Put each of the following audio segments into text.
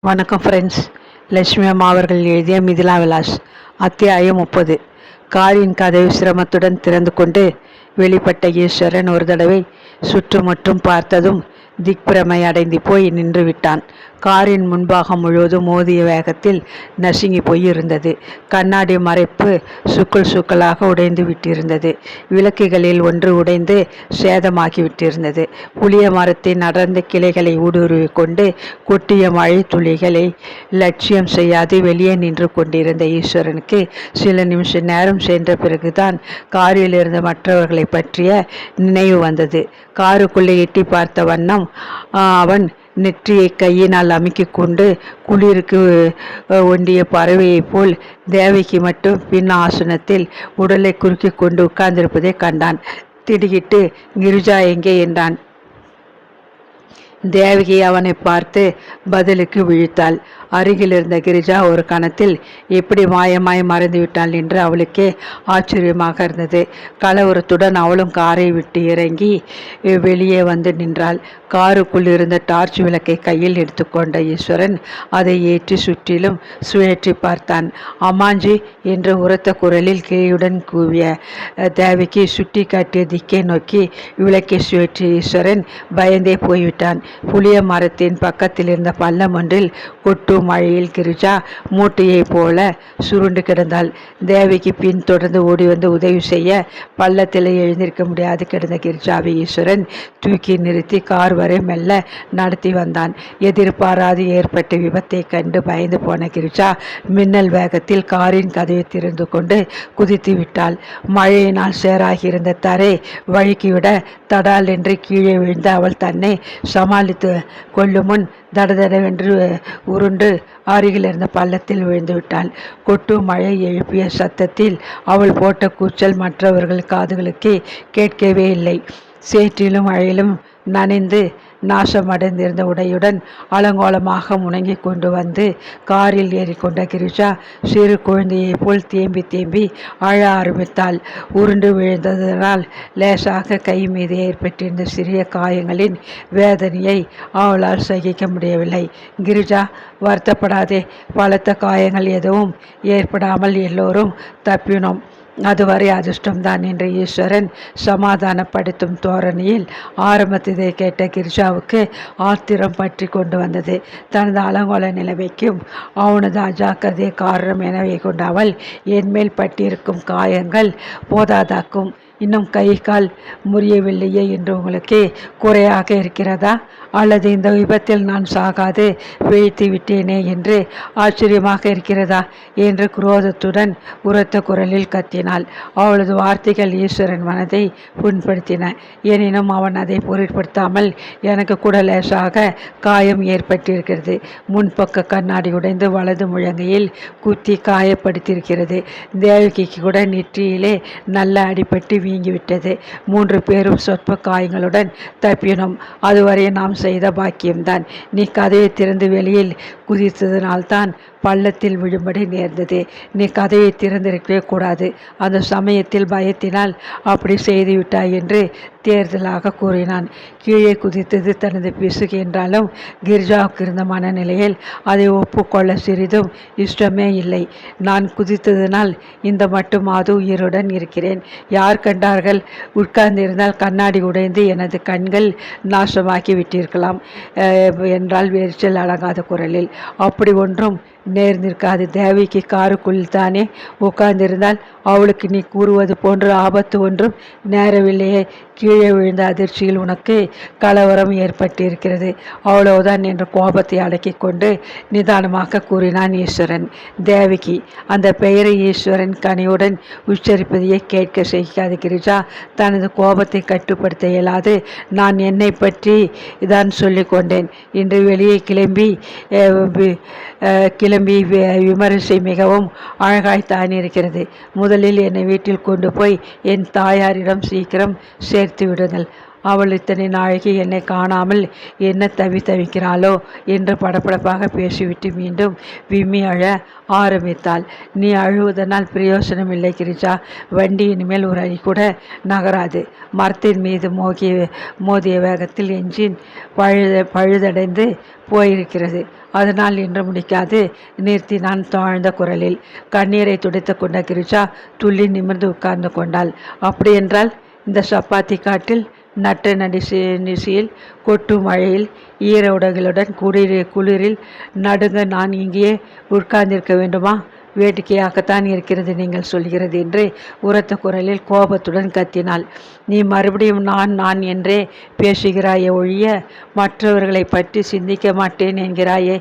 வணக்கம் ஃப்ரெண்ட்ஸ். லட்சுமி அம்மா அவர்கள் எழுதிய மிதிலா விலாஸ் அத்தியாயம் 30. காரின் கதவை சிரமத்துடன் திறந்து கொண்டு வெளிப்பட்ட ஈஸ்வரன் ஒரு தடவை சுற்றுமுற்றும் பார்த்ததும் திக்பிரமை அடைந்து போய் நின்று விட்டான். காரின் முன்பாகம் முழுவதும் மோதிய வேகத்தில் நசுங்கி போய் இருந்தது. கண்ணாடி மறைப்பு சுக்குள் சுக்கலாக உடைந்து விட்டிருந்தது. விளக்குகளில் ஒன்று உடைந்து சேதமாகி விட்டிருந்தது. புளிய மரத்தின் அடர்ந்த கிளைகளை ஊடுருவி கொண்டு கொட்டிய மழை துளிகளை லட்சியம் செய்யாது வெளியே நின்று கொண்டிருந்த ஈஸ்வரனுக்கு சில நிமிஷ நேரம் சென்ற பிறகுதான் காரில் இருந்த மற்றவர்களை பற்றிய நினைவு வந்தது. காருக்குள்ளே எட்டி பார்த்த வண்ணம் அவன் நெற்றியை கையினால் அமுக்கிக் கொண்டு குளிருக்கு ஒண்டிய பறவையைப் போல் தேவைக்கு மட்டும் பின் ஆசனத்தில் உடலை குறுக்கி கொண்டு உட்கார்ந்திருப்பதை கண்டான். திடுக்கிட்டு கிரிஜா எங்கே என்றான். தேவகி அவனை பார்த்து பதிலுக்கு விழித்தாள். அருகில் இருந்த கிரிஜா ஒரு கணத்தில் எப்படி மாயமாய் மறைந்துவிட்டாள் என்று அவளுக்கே ஆச்சரியமாக இருந்தது. கலவரத்துடன் அவளும் காரை விட்டு இறங்கி வெளியே வந்து நின்றாள். காருக்குள் இருந்த டார்ச் விளக்கை கையில் எடுத்துக்கொண்ட ஈஸ்வரன் அதை ஏற்றி சுற்றிலும் சுழற்றி பார்த்தான். அம்மாஞ்சி என்று உரத்த குரலில் கிளியுடன் கூவிய தேவகி சுட்டி காட்டிய திக்கை நோக்கி விளக்கை சுழற்றிய ஈஸ்வரன் பயந்தே போய்விட்டான். புளிய மரத்தின் பக்கத்தில் இருந்த பள்ளம் ஒன்றில் கொட்டும் மழையில் கிரிஜா மூட்டையைப் போல சுருண்டு கிடந்தாள். தேவிக்கு பின் தொடர்ந்து ஓடி வந்து உதவி செய்ய பள்ளத்தில் எழுந்திருக்க முடியாது கிடந்த கிரிஜாவை ஈஸ்வரன் தூக்கி நிறுத்தி கார் வரை மெல்ல நடத்தி வந்தான். எதிர்பாராது ஏற்பட்ட விபத்தை கண்டு பயந்து போன கிரிஜா மின்னல் வேகத்தில் காரின் கதவை திறந்து கொண்டு குதித்து விட்டாள். மழையினால் சேராகியிருந்த தரை வழுக்கிவிட தடால் என்று கீழே விழுந்த அவள் தன்னை சமாளித்து கொள்ளும் முன் தடதடவென்று உருண்டு அருகில் இருந்த பள்ளத்தில் விழுந்து விட்டாள். கொட்டு மழை எழுப்பிய சத்தத்தில் அவள் போட்ட கூச்சல் மற்றவர்கள் காதுகளுக்கு கேட்கவே இல்லை. சேற்றிலும் மழையிலும் நனைந்து நாசமடைந்திருந்த உடையுடன் அலங்கோலமாக முணங்கி கொண்டு வந்து காரில் ஏறிக்கொண்ட கிரிஜா சிறு குழந்தையைப் போல் தேம்பி தேம்பி அழ ஆரம்பித்தாள். உருண்டு விழுந்ததனால் லேசாக கை மீது ஏற்பட்டிருந்த சிறிய காயங்களின் வேதனையை அவளால் சகிக்க முடியவில்லை. கிரிஜா, வருத்தப்படாதே, பலத்த காயங்கள் எதுவும் ஏற்படாமல் எல்லோரும் தப்பினோம். அதுவரை அதிர்ஷ்டம்தான் என்று ஈஸ்வரன் சமாதானப்படுத்தும் தோரணையில் ஆரம்பத்தை கேட்ட கிரிஜாவுக்கு ஆத்திரம் பற்றி கொண்டு வந்தது. தனது அலங்கோல நிலைமைக்கும் அவனது அஜாக்கிரதை காரணம் எனவே கொண்ட அவள் என்மேல் பட்டிருக்கும் காயங்கள் போதாதாக்கும். இன்னும் கை கால் முறியவில்லையே என்று உங்களுக்கு குறையாக இருக்கிறதா? அல்லது இந்த விபத்தில் நான் சாகாது வீழ்த்தி விட்டேனே என்று ஆச்சரியமாக இருக்கிறதா என்று குரோதத்துடன் உரத்த குரலில் கத்தினாள். அவளது வார்த்தைகள் ஈஸ்வரன் மனதை புண்படுத்தின. எனினும் அவன் அதை பொருட்படுத்தாமல், எனக்கு கூட லேசாக காயம் ஏற்பட்டிருக்கிறது. முன்பக்க கண்ணாடி உடைந்து வலது முழங்கையில் குத்தி காயப்படுத்தியிருக்கிறது. தேவகிக்கு கூட நெற்றியிலே நல்ல அடிபட்டு வீங்கிவிட்டது. 3 பேரும் சொற்ப காயங்களுடன் தப்பினோம். அதுவரை நாம் செய்த பாக்கியம்தான். நீ கதையை திறந்து வெளியில் குதித்ததனால்தான் பள்ளத்தில் விழும்படி நேர்ந்தது. நீ கதையை திறந்திருக்கவே கூடாது. அந்த சமயத்தில் பயத்தினால் அப்படி செய்துவிட்டாய் என்று தேர்தலாக கூறினான். கீழே குதித்தது தனது பிசுகு என்றாலும் கிரிஜாவுக்கு இருந்த மனநிலையில் அதை ஒப்புக்கொள்ள சிறிதும் இஷ்டமே இல்லை. நான் குதித்ததனால் இந்த மட்டுமாவது உயிருடன் இருக்கிறேன். யார் கண்டார்கள்? உட்கார்ந்திருந்தால் கண்ணாடி உடைந்து எனது கண்கள் நாசமாக்கி விட்டிருக்கலாம் என்றால் எரிச்சல் அடங்காத குரலில். அப்படி ஒன்றும் நேர்ந்திருக்காது. தேவிக்கு காருக்குள் தானே உட்கார்ந்திருந்தால் அவளுக்கு நீ கூறுவது போன்ற ஆபத்து ஒன்றும் நேரவில்லையே. கீழே விழுந்த அதிர்ச்சியில் உனக்கு கலவரம் ஏற்பட்டிருக்கிறது, அவ்வளவுதான் என்று கோபத்தை அடக்கி கொண்டு நிதானமாக கூறினான் ஈஸ்வரன். தேவகி, அந்த பெயரை ஈஸ்வரன் கனியுடன் உச்சரிப்பதையே கேட்க செய்யாது கிரிஜா தனது கோபத்தை கட்டுப்படுத்த இயலாது. நான் என்னை பற்றி தான் சொல்லிக் கொண்டேன். இன்று வெளியே கிளம்பி விமரிசை மிகவும் அழகாய்த்தான் இருக்கிறது. முதலில் என்னை வீட்டில் கொண்டு போய் என் தாயாரிடம் சீக்கிரம் சேர்த்து விடுங்கள். அவள் இத்தனை நாளைக்கு என்னை காணாமல் என்ன தவிக்கிறாளோ என்று படபடப்பாக பேசிவிட்டு மீண்டும் விம்மி அழ ஆரம்பித்தாள். நீ அழுவதனால் பிரயோசனம் இல்லை கிரிஜா. வண்டி இனிமேல் ஒரு அடி கூட நகராது. மரத்தின் மீது மோதிய வேகத்தில் என்ஜின் பழுதடைந்து போயிருக்கிறது. அதனால் இன்று முடிக்காது நிறுத்தினான் தாழ்ந்த குரலில். கண்ணீரை துடைத்து கொண்ட கிரிஜா துள்ளி நிமிர்ந்து உட்கார்ந்து கொண்டாள். அப்படியென்றால் இந்த சப்பாத்தி காட்டில் நட்ட நிசியில் கொட்டும் மழையில் ஈர உடைகளுடன் குளிரில் நடுங்க நான் இங்கேயே உட்கார்ந்திருக்க வேண்டுமா? வேடிக்கையாகத்தான் இருக்கிறது நீங்கள் சொல்கிறது என்று உரத்த குரலில் கோபத்துடன் கத்தினாள். நீ மறுபடியும் நான் என்றே பேசுகிறாயே ஒழிய மற்றவர்களை பற்றி சிந்திக்க மாட்டேன் என்கிறாயே.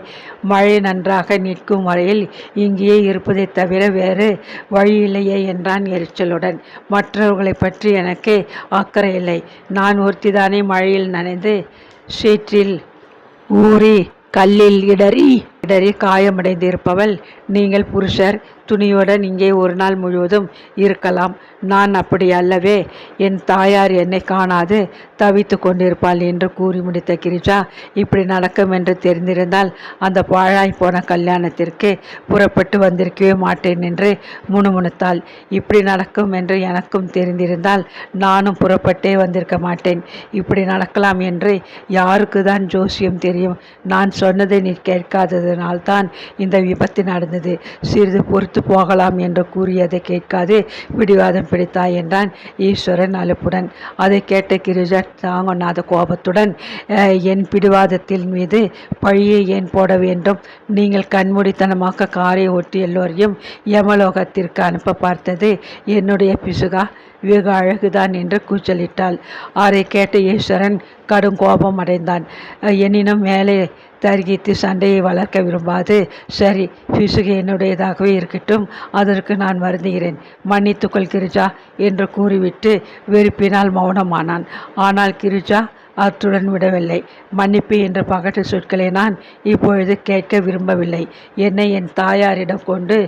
மழை நன்றாக நிற்கும் வரையில் இங்கேயே இருப்பதை தவிர வேறு வழியில்லையே என்றான் எரிச்சலுடன். மற்றவர்களை பற்றி எனக்கு அக்கறை இல்லை. நான் ஒருத்திதானே மழையில் நனைந்து சேற்றில் ஊறி கல்லில் இடறி காயமடைந்திருப்பவள். நீங்கள் புருஷர் துணியுடன் இங்கே ஒரு நாள் முழுவதும் இருக்கலாம். நான் அப்படி அல்லவே. என் தாயார் என்னை காணாது தவித்து கொண்டிருப்பாள் என்று கூறி முடித்த கிரிஜா, இப்படி நடக்கும் என்று தெரிந்திருந்தால் அந்த பாழாய் போன கல்யாணத்திற்கு புறப்பட்டு வந்திருக்கவே மாட்டேன் என்று முணுமுணுத்தாள். இப்படி நடக்கும் என்று எனக்கும் தெரிந்திருந்தால் நானும் புறப்பட்டே வந்திருக்க மாட்டேன். இப்படி நடக்கலாம் என்று யாருக்கு தான் ஜோசியம் தெரியும்? நான் சொன்னதை நீ கேட்காததனால்தான் இந்த விபத்து நடந்தது. சிறிது பொறுத்து போகலாம் என்று கூறியதை கேட்காது பிடிவாதம் பிடித்தாய் என்றான் ஈஸ்வரன் அலுப்புடன். அதை கேட்ட கிரிஜா தாங்கொண்ணாத கோபத்துடன், என் பிடிவாதத்தின் மீது பழியை ஏன் போட வேண்டும்? நீங்கள் கண்மூடித்தனமாக காரை ஓட்டி எல்லோரையும் யமலோகத்திற்கு அனுப்ப பார்த்தது என்னுடைய பிசுகா? வெகு அழகுதான் என்று கூச்சலிட்டாள். அதை கேட்ட ஈஸ்வரன் கடும் கோபம் அடைந்தான். எனினும் மேலே தர்கித்து சண்டையை வளர்க்க விரும்பாது, சரி பிசுகு என்னுடையதாகவே இருக்கட்டும், அதற்கு நான் வருந்துகிறேன், மன்னித்துக்கொள் கிரிஜா என்று கூறிவிட்டு வெறுப்பினால் மௌனமானான். ஆனால் கிரிஜா அத்துடன் விடவில்லை. மன்னிப்பு என்ற பகட்டு சொற்களை நான் இப்பொழுது கேட்க விரும்பவில்லை. என்னை என் தாயாரிடம் கொண்டு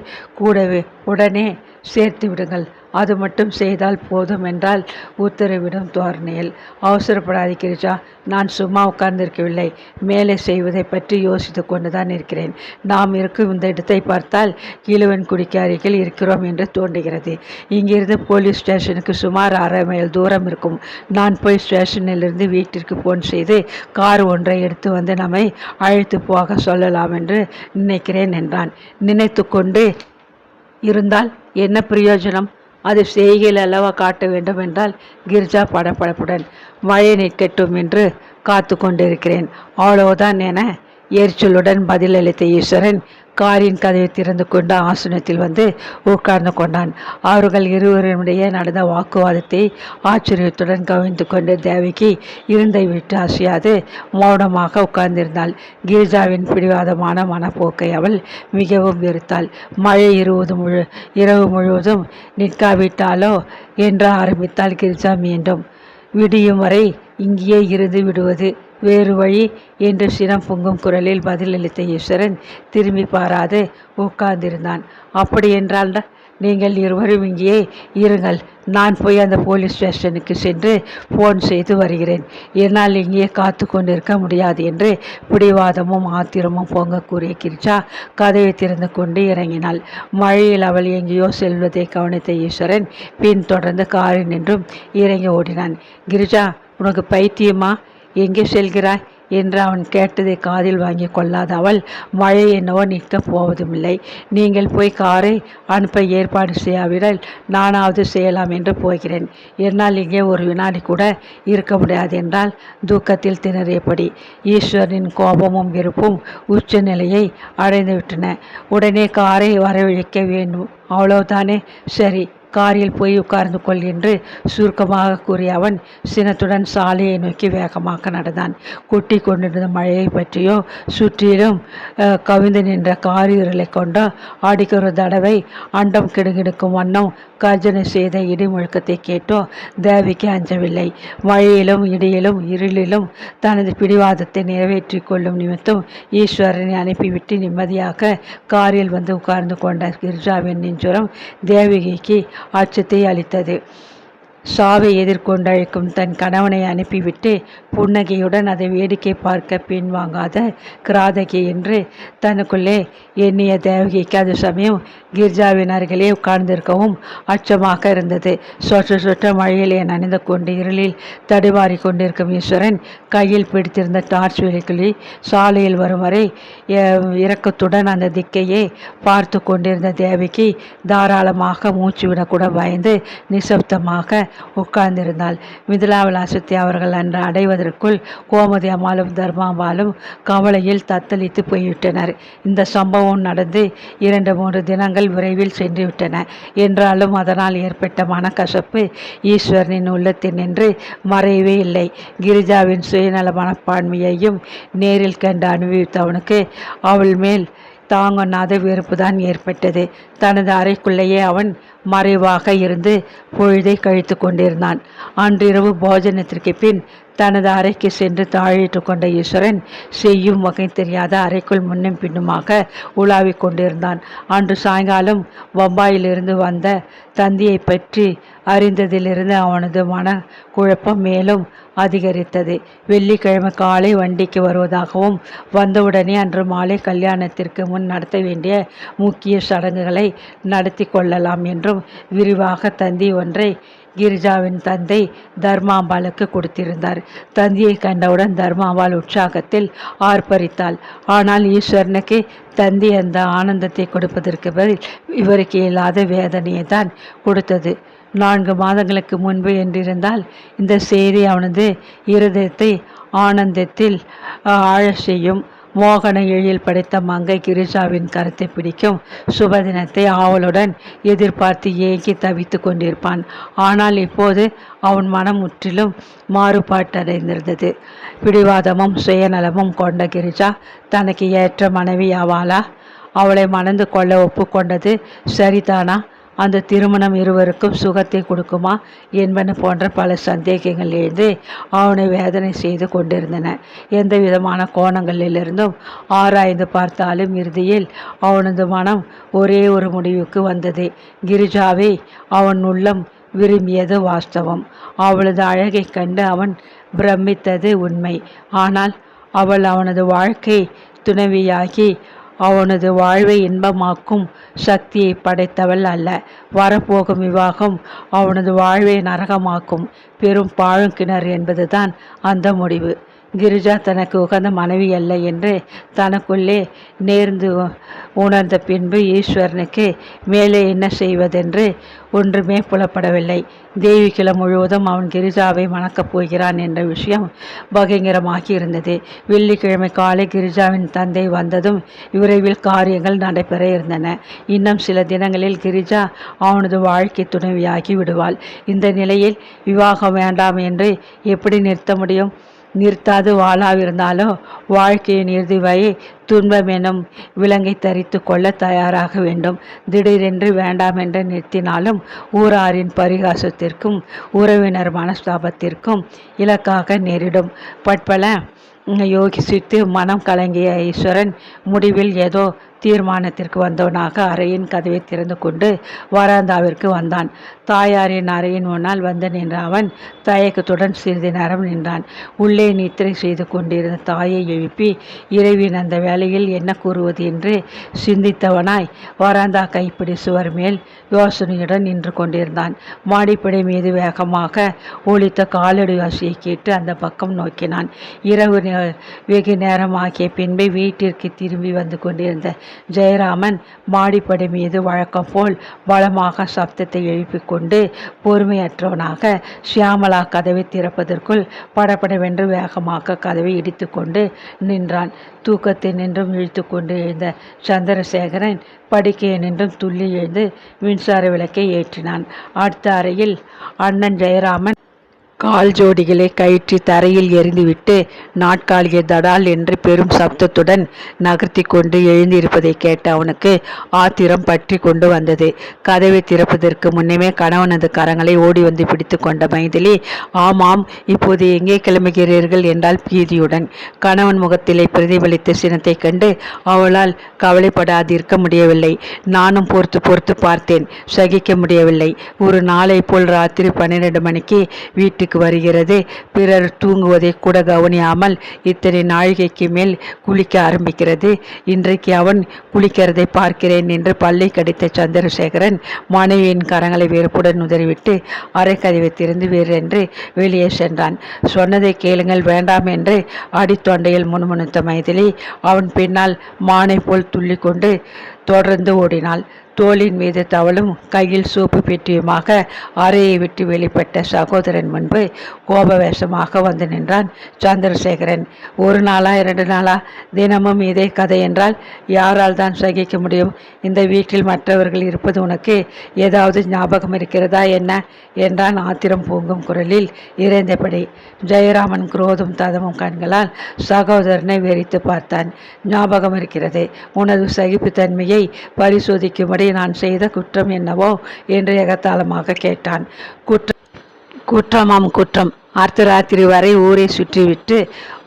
கூடவே உடனே சேர்த்து விடுங்கள். அது மட்டும் செய்தால் போதும் என்றால் உத்தரவிடும் தோரணையில். அவசரப்படாது கிரிஜா. நான் சும்மா உட்கார்ந்திருக்கவில்லை. மேலே செய்வதை பற்றி யோசித்து கொண்டுதான் இருக்கிறேன். நாம் இருக்கும் இந்த இடத்தை பார்த்தால் கீழவன்குடிக்கு அருகில் இருக்கிறோம் என்று தோன்றுகிறது. இங்கிருந்து போலீஸ் ஸ்டேஷனுக்கு சுமார் 1/2 மைல் தூரம் இருக்கும். நான் போய் ஸ்டேஷனிலிருந்து வீட்டிற்கு போன் செய்து கார் ஒன்றை எடுத்து வந்து நம்மை அழைத்து போக சொல்லலாம் என்று நினைக்கிறேன் என்றான். நினைத்து கொண்டு இருந்தால் என்ன பிரயோஜனம்? அது செய்கையில் அல்லவா காட்ட வேண்டும் என்றால் கிரிஜா படபடப்புடன். மழை நிற்கட்டும் என்று காத்து கொண்டிருக்கிறேன், அவ்வளவுதான் என எரிச்சலுடன் பதிலளித்த ஈஸ்வரன் காரின் கதவை திறந்து கொண்டு ஆசனத்தில் வந்து உட்கார்ந்து கொண்டான். அவர்கள் இருவருடைய நடந்த வாக்குவாதத்தை ஆச்சரியத்துடன் கவனித்து கொண்டு தேவிக்கு இருந்தை விட்டு அசையாது மௌனமாக உட்கார்ந்திருந்தாள். கிரிஜாவின் பிடிவாதமான மனப்போக்கை அவள் மிகவும் வெறுத்தாள். மழை இரவு முழுவதும் நிற்காவிட்டாலோ என்று ஆரம்பித்தாள் கிரிஜா மீண்டும். விடியும் வரை இங்கேயே இருந்து விடுவது வேறு வழி என்று சினம் பொங்கும் குரலில் பதிலளித்த ஈஸ்வரன் திரும்பி பாராது உட்கார்ந்திருந்தான். அப்படி என்றால் நீங்கள் இருவரும் இங்கேயே இருங்கள். நான் போய் அந்த போலீஸ் ஸ்டேஷனுக்கு சென்று போன் செய்து வருகிறேன். என்னால் இங்கேயே காத்து கொண்டிருக்க முடியாது என்று பிடிவாதமும் ஆத்திரமும் பொங்க கூறிய கிரிஜா கதவை திறந்து கொண்டு இறங்கினாள். மழையில் அவள் எங்கேயோ செல்வதை கவனித்த ஈஸ்வரன் பின் தொடர்ந்து காரில் நின்றும் இறங்கி ஓடினான். கிரிஜா, உனக்கு பைத்தியமா? எங்கே செல்கிறாய் என்று அவன் கேட்டதை காதில் வாங்கி கொள்ளாத அவள், மழை என்னவோ நிற்கப் போவதுமில்லை. நீங்கள் போய் காரை அனுப்ப ஏற்பாடு செய்யாவிடால் நானாவது செய்யலாம் என்று போகிறேன். என்னால் இங்கே ஒரு வினாடி கூட இருக்க முடியாது என்றால் தூக்கத்தில் திணறியபடி. ஈஸ்வரனின் கோபமும் வெறுப்பும் உச்ச நிலையை அடைந்துவிட்டன. உடனே காரை வரவழைக்க வேண்டும், அவ்வளவுதானே? சரி, காரில் போய் உட்கார்ந்து கொள் என்று சுருக்கமாக கூறிய அவன் சினத்துடன் சாலையை நோக்கி வேகமாக நடந்தான். கொட்டி கொண்டிருந்த மழையை பற்றியோ சுற்றிலும் கவிழ்ந்து நின்ற காரிருளை கொண்டோ அடிக்கொரு தடவை அண்டம் கிடுகிடுக்கும் வண்ணம் கர்ஜனை செய்த இடி முழக்கத்தை கேட்டோ தேவிக்கு அஞ்சவில்லை. மழையிலும் இடியிலும் இருளிலும் தனது பிடிவாதத்தை நிறைவேற்றி கொள்ளும் நிமித்தம் ஈஸ்வரனை அனுப்பிவிட்டு நிம்மதியாக காரில் வந்து உட்கார்ந்து கொண்ட கிரிஜாவின் நெஞ்சுரம் தேவகிக்கு அச்சத்தை அளித்தது. சாவை எதிர்கொண்டழைக்கும் தன் கணவனை அனுப்பிவிட்டு புன்னகையுடன் அதை வேடிக்கை பார்க்க பின்வாங்காத கிராதகி என்று தனக்குள்ளே எண்ணிய தேவகிக்கு அது சமயம் கிரிஜாவின் அருகிலே உட்கார்ந்திருக்கவும் அச்சமாக இருந்தது. சொற்ற சொற்ற மழையிலே நனைந்து கொண்டு இருளில் தடுமாறி கொண்டிருக்கும் ஈஸ்வரன் கையில் பிடித்திருந்த டார்ச் வெளிக்குள்ளி சாலையில் வரும் வரை இரக்கத்துடன் அந்த திக்கையே பார்த்து கொண்டிருந்த தேவகி தாராளமாக மூச்சு விடக்கூட பயந்து நிசப்தமாக உட்கார்ந்திருந்தாள். மிதிலாவிலாசத்தை அவர்கள் அன்று அடைவதற்குள் கோமதி அம்மாளும் தர்மாம்பாலும் கவலையில் தத்தளித்து போய்விட்டனர். இந்த சம்பவம் நடந்து 2-3 தினங்கள் விரைவில் சென்றுவிட்டன. என்றாலும் அதனால் ஏற்பட்ட மனக்கசப்பு ஈஸ்வரனின் உள்ளத்தில் நின்று மறையவே இல்லை. கிரிஜாவின் சுயநல மனப்பான்மையையும் நேரில் கண்டு அனுபவித்தவனுக்கு அவள் மேல் தாங்கொண்ணாத வெறுப்புதான் ஏற்பட்டது. தனது அறைக்குள்ளேயே அவன் மறைவாக இருந்து பொழுதை கழித்து கொண்டிருந்தான். அன்றிரவு போஜனத்திற்கு பின் தனது அறைக்கு சென்று தாழிட்டு கொண்ட ஈஸ்வரன் செய்யும் வகை தெரியாத அறைக்குள் முன்னும் பின்னுமாக உலாவிக் கொண்டிருந்தான். அன்று சாயங்காலம் பம்பாயிலிருந்து வந்த தந்தியை பற்றி அறிந்ததிலிருந்து அவனது மன குழப்பம் மேலும் அதிகரித்தது. வெள்ளிக்கிழமை காலை வண்டிக்கு வருவதாகவும் வந்தவுடனே அன்று மாலை கல்யாணத்திற்கு முன் நடத்த வேண்டிய முக்கிய சடங்குகளை நடத்தி கொள்ளலாம் என்றும் விரிவாக தந்தி ஒன்றை கிரிஜாவின் தந்தை தர்மாம்பாளுக்கு கொடுத்திருந்தார். தந்தியை கண்டவுடன் தர்மாம்பாள் உற்சாகத்தில் ஆர்ப்பரித்தாள். ஆனால் ஈஸ்வரனுக்கு தந்தி அந்த ஆனந்தத்தை கொடுப்பதற்கு பதில் இவருக்கு இல்லாத வேதனையை தான் கொடுத்தது. 4 மாதங்களுக்கு முன்பு என்றிருந்தால் இந்த செய்தி அவனது இருதயத்தை ஆனந்தத்தில் ஆழ செய்யும். மோகன எழில் படைத்த மங்கை கிரிஜாவின் கருத்தை பிடிக்கும் சுபதினத்தை ஆவலுடன் எதிர்பார்த்து ஏங்கி தவித்து கொண்டிருப்பான். ஆனால் இப்போது அவன் மனம் முற்றிலும் மாறுபாட்டடைந்திருந்தது. பிடிவாதமும் சுயநலமும் கொண்ட கிரிஜா தனக்கு ஏற்ற மனைவி ஆவாளா? அவளை மணந்து கொள்ள ஒப்புக்கொண்டது சரிதானா? அந்த திருமணம் இருவருக்கும் சுகத்தை கொடுக்குமா என்பன போன்ற பல சந்தேகங்கள் எழுந்து அவனை வேதனை செய்து கொண்டிருந்தன. எந்த விதமான கோணங்களிலிருந்தும் ஆராய்ந்து பார்த்தாலும் இறுதியில் அவனது மனம் ஒரே ஒரு முடிவுக்கு வந்தது. கிரிஜாவை அவன் உள்ளம் விரும்பியது வாஸ்தவம். அவளது அழகை கண்டு அவன் பிரமித்தது உண்மை. ஆனால் அவள் அவனது வாழ்க்கை துணைவியாகி அவனது வாழ்வை இன்பமாக்கும் சக்தியை படைத்தவள் அல்ல. வரப்போகும் விவாகம் அவனது வாழ்வை நரகமாக்கும் பெரும் பாழுங்கிணறு என்பதுதான் அந்த முடிவு. கிரிஜா தனக்கு உகந்த மனைவி அல்ல என்று தனக்குள்ளே நேர்ந்து உணர்ந்த பின்பு ஈஸ்வரனுக்கு மேலே என்ன செய்வதென்று ஒன்றுமே புலப்படவில்லை. தேவிக்குலம் முழுவதும் அவன் கிரிஜாவை மணக்கப் போகிறான் என்ற விஷயம் பகிரங்கமாகி இருந்தது. வெள்ளிக்கிழமை காலை கிரிஜாவின் தந்தை வந்ததும் விரைவில் காரியங்கள் நடைபெற இருந்தன. இன்னும் சில தினங்களில் கிரிஜா அவனது வாழ்க்கை துணைவியாகி விடுவாள். இந்த நிலையில் விவாகம் வேண்டாம் என்று எப்படி நிறுத்த முடியும்? நிறுத்தாது வாழாவிருந்தாலோ வாழ்க்கையின் இறுதி வரை துன்பம் எனும் விலங்கை தரித்து கொள்ள தயாராக வேண்டும். திடீரென்று வேண்டாம் என்று நிறுத்தினாலும் ஊராரின் பரிகாசத்திற்கும் உறவினர் மனஸ்தாபத்திற்கும் இலக்காக நேரிடும். பட்பல யோகிசித்து மனம் கலங்கிய ஈஸ்வரன் முடிவில் ஏதோ தீர்மானத்திற்கு வந்தவனாக அறையின் கதவை திறந்து கொண்டு வராந்தாவிற்கு வந்தான். தாயாரின் அறையின் முன்னால் வந்து நின்ற அவன் தயக்கத்துடன் சிறிது நேரம் நின்றான். உள்ளே நித்திரை செய்து கொண்டிருந்த தாயை எழுப்பி இறைவின் அந்த வேளையில் என்ன கூறுவது என்று சிந்தித்தவனாய் வராந்தா கைப்பிடி சுவர் மேல் யோசனையுடன் நின்று கொண்டிருந்தான். மாடிப்படை மீது வேகமாக ஒலித்த காலடி வாசியை கேட்டு அந்த பக்கம் நோக்கினான். இரவு வெகு நேரம் ஆகிய பின்பு வீட்டிற்கு திரும்பி வந்து கொண்டிருந்த ஜெயராமன் மாடிப்படை மீது வழக்கம் போல் பலமாக சப்தத்தை எழுப்பிக் கொண்டு பொறுமையற்றவனாக ஷியாமலா கதவை திறப்பதற்குள் படபடவென்று வேகமாக கதவை இடித்து கொண்டு நின்றான். தூக்கத்தை நின்றும் இழுத்து கொண்டு எழுந்த சந்திரசேகரன் படுக்கையை நின்றும் துள்ளி எழுந்து மின்சார விளக்கை ஏற்றினான். அடுத்த அறையில் அண்ணன் ஜெயராமன் கால் ஜோடிகளை கயிற்றி தரையில் எறிந்துவிட்டு நாட்காலியை தடால் என்று பெரும் சப்தத்துடன் நகர்த்தி கொண்டு எழுந்திருப்பதை கேட்ட அவனுக்கு ஆத்திரம் பற்றி கொண்டு வந்தது. கதவை திறப்பதற்கு முன்னமே கணவனது கரங்களை ஓடி வந்து பிடித்து கொண்ட மைதிலி, ஆமாம், இப்போது எங்கே கிளம்புகிறீர்கள் என்றால் பீதியுடன். கணவன் முகத்திலே பிரதிபலித்த சினத்தை கண்டு அவளால் கவலைப்படாதிருக்க முடியவில்லை. நானும் பொறுத்து பொறுத்து பார்த்தேன், சகிக்க முடியவில்லை. ஒரு நாளை போல் ராத்திரி 12 மணிக்கு வீட்டுக்கு வருகிறது. பிறர் தூங்குவதை கூட கவனியாமல் இத்தனை நாழிகைக்கு மேல் குளிக்க ஆரம்பிக்கிறது. இன்றைக்கு அவன் குளிக்கிறதை பார்க்கிறேன் என்று பல்லை கடித்த சந்திரசேகரன் மனைவியின் கரங்களை வெறுப்புடன் உதறிவிட்டு அரைக்கதவை திறந்து வேறென்று வெளியே சென்றான். சொன்னதை கேளுங்கள், வேண்டாம் என்று அடித்தொண்டையில் முணுமுணுத்த மைதிலி அவன் பின்னால் மானை போல் துள்ளிக்கொண்டு தொடர்ந்து ஓடினாள். தோளின் மீது தவளும் கையில் சோப்பு பெட்டியுமாக அறையை விட்டு வெளிப்பட்ட சகோதரன் முன்பு கோபவேஷமாக வந்து நின்றான் சந்திரசேகரன். ஒரு நாளா 2 நாளா தினமும் இதே கதை என்றால் யாரால் தான் சகிக்க முடியும்? இந்த வீட்டில் மற்றவர்கள் இருப்பது உனக்கு ஏதாவது ஞாபகம் இருக்கிறதா என்ன என்றான் ஆத்திரம் பொங்கும் குரலில் இறைந்தபடி. ஜெயராமன் குரோதும் ததமும் கண்களால் சகோதரனை வெறித்து பார்த்தான். ஞாபகம் இருக்கிறது. உனது சகிப்புத்தன்மையை பரிசோதிக்கும்படி நான் செய்த குற்றம் என்னவோ என்று எகத்தாளமாக கேட்டான். குற்றமாம் குற்றம். அர்த்தராத்திரி வரை ஊரை சுற்றிவிட்டு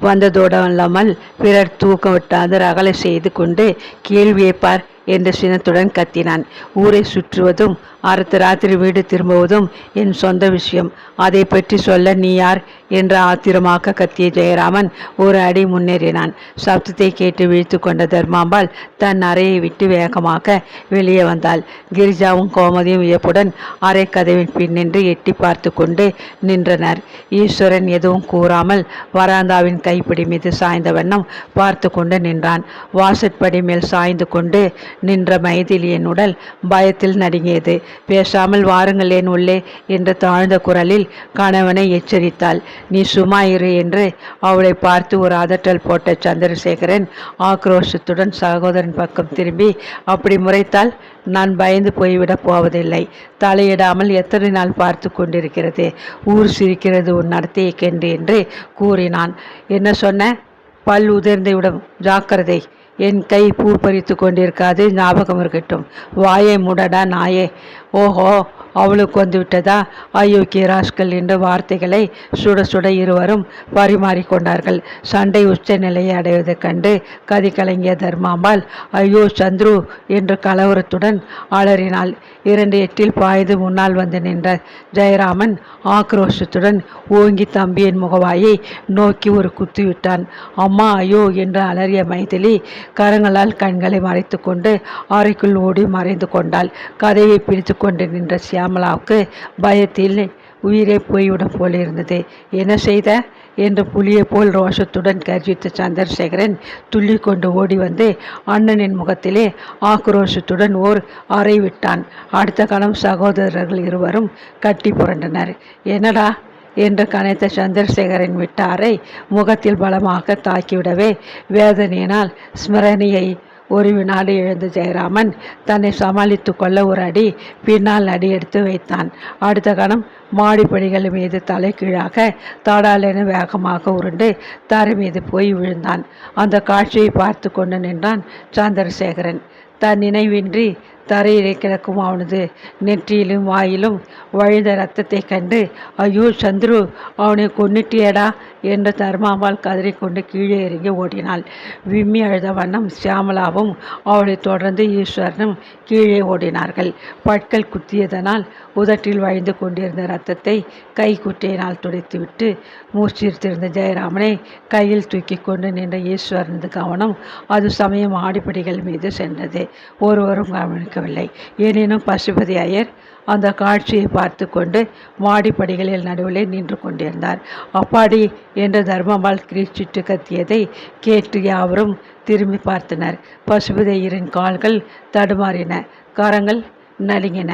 வந்ததோடு இல்லாமல் பிறர் தூக்கம் விட்டாது ரகலை செய்து கொண்டு கேள்வியை பார் என்று சினத்துடன் கத்தினான். ஊரை சுற்றுவதும் அடுத்த ராத்திரி வீடு திரும்புவதும் என் சொந்த விஷயம். அதை பற்றி சொல்ல நீ யார் என்று ஆத்திரமாக கத்திய ஜெயராமன் ஒரு அடி முன்னேறினான். சப்தத்தை கேட்டு விழித்து கொண்ட தர்மாம்பாள் தன் அறையை விட்டு வேகமாக வெளியே வந்தாள். கிரிஜாவும் கோமதியும் வியப்புடன் அறை கதவின் பின்னின்று எட்டி பார்த்து கொண்டு நின்றனர். ஈஸ்வரன் எதுவும் கூறாமல் வராந்தாவின் கைப்பிடி மீது சாய்ந்த வண்ணம் பார்த்து கொண்டு நின்றான். வாசற்படி மேல் சாய்ந்து கொண்டு நின்ற மைதிலியின் உடல் பயத்தில் நடுங்கியது. பேசாமல் வாருங்கள் என் உள்ளே என்று தாழ்ந்த குரலில் கணவனை எச்சரித்தாள். நீ சும்மா இரு என்று அவளை பார்த்து ஒரு அதட்டல் போட்ட சந்திரசேகரன் ஆக்ரோஷத்துடன் சகோதரன் பக்கம் திரும்பி, அப்படி முறைத்தால் நான் பயந்து போய்விடப் போவதில்லை. தலையிடாமல் எத்தனை நாள் பார்த்து கொண்டிருக்கிறது? ஊர் சிரிக்கிறது உன் நடத்தையை கண்டு என்று கூறினான். என்ன சொன்ன? பல் உதிர்ந்து விடும், ஜாக்கிரதை. என் கை பூ பறித்து கொண்டிருக்காது, ஞாபகம் இருக்கட்டும். வாயை முடடா நாயே. ஓஹோ, அவளுக்கு வந்து விட்டதா? அயோக்கிய ராஸ்கல் என்ற வார்த்தைகளை சுட சுட இருவரும் பரிமாறிக்கொண்டார்கள். சண்டை உச்ச நிலையை அடைவதைக் கண்டு கதி கலங்கிய தர்மாம்பாள், ஐயோ சந்துரு என்று கலவரத்துடன் அலறினாள். 2 எட்டில் பாய்ந்து முன்னால் வந்து நின்ற ஜெயராமன் ஆக்ரோஷத்துடன் ஓங்கி தம்பியின் முகவாயை நோக்கி ஒரு குத்து விட்டான். அம்மா, ஐயோ என்று அலறிய மைதிலி கரங்களால் கண்களை மறைத்து கொண்டு அறைக்குள் ஓடி மறைந்து கொண்டாள். கதையை பிடித்து கொண்டு நின்ற சியாமலாவுக்கு பயத்தில் உயிரே போய்விடும் போலிருந்தது. என்ன செய்த என்று புலியை போல் ரோஷத்துடன் கர்ஜித்த சந்திரசேகரன் துள்ளி கொண்டு ஓடி வந்து அண்ணனின் முகத்திலே ஆக்ரோஷத்துடன் ஓர் அறை விட்டான். அடுத்த கணம் சகோதரர்கள் இருவரும் கட்டி புரண்டனர். என்னடா என்று கனைத்த சந்திரசேகரன் விட்ட அறை முகத்தில் பலமாக தாக்கிவிடவே வேதனையினால் ஸ்மரணியை ஒரு வினாடி எழுந்த ஜெயராமன் தன்னை சமாளித்து கொள்ள ஒரு அடி பின்னால் அடி எடுத்து வைத்தான். அடுத்த கணம் மாடிப்படிகள் மீது தலை கீழாக தாடாலென வேகமாக உருண்டு தரை மீது போய் விழுந்தான். அந்த காட்சியை பார்த்து கொண்டு நின்றான் சந்திரசேகரன். தன் நினைவின்றி தரையிலே கிடக்கும் அவனது நெற்றியிலும் வாயிலும் வழிந்த இரத்தத்தை கண்டு, ஐயோ சந்துரு, அவனை கொன்னிட்டியடா என்று தர்மாம்பாள் கதறிக்கொண்டு கீழே இறங்கி ஓடினாள். விம்மி அழுத வண்ணம் சியாமலாவும் அவளை தொடர்ந்து ஈஸ்வரனும் கீழே ஓடினார்கள். பற்கள் குத்தியதனால் உதட்டில் வழிந்து கொண்டிருந்த இரத்தத்தை கை குட்டையினால் துடைத்துவிட்டு மூச்சிருத்திருந்த ஜெயராமனை கையில் தூக்கி கொண்டு நின்ற ஈஸ்வரனது கவனம் அது சமயம் ஆடிப்படிகள் மீது சென்றது. ஒருவரும் கவனிக்கவில்லை. எனினும் பசுபதி ஐயர் அந்த காட்சியை பார்த்து கொண்டு மாடிப்படிகளில் நடுவிலே நின்று கொண்டிருந்தார். அப்பாடி என்று தர்மம்பாள் கிரீச்சிட்டு கத்தியதை கேட்டு யாவரும் திரும்பி பார்த்தனர். பசுபதி ஐயரின் கால்கள் தடுமாறின, கரங்கள் நடுங்கின.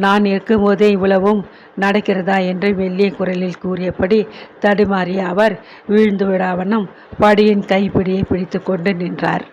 நான் இருக்கும்போதே இவ்வளவும் நடக்கிறதா என்று மெல்லிய குரலில் கூறியபடி தடுமாறிய அவர் விழுந்து விடாவண்ணம் படியின் கைப்பிடியை பிடித்து கொண்டு நின்றார்.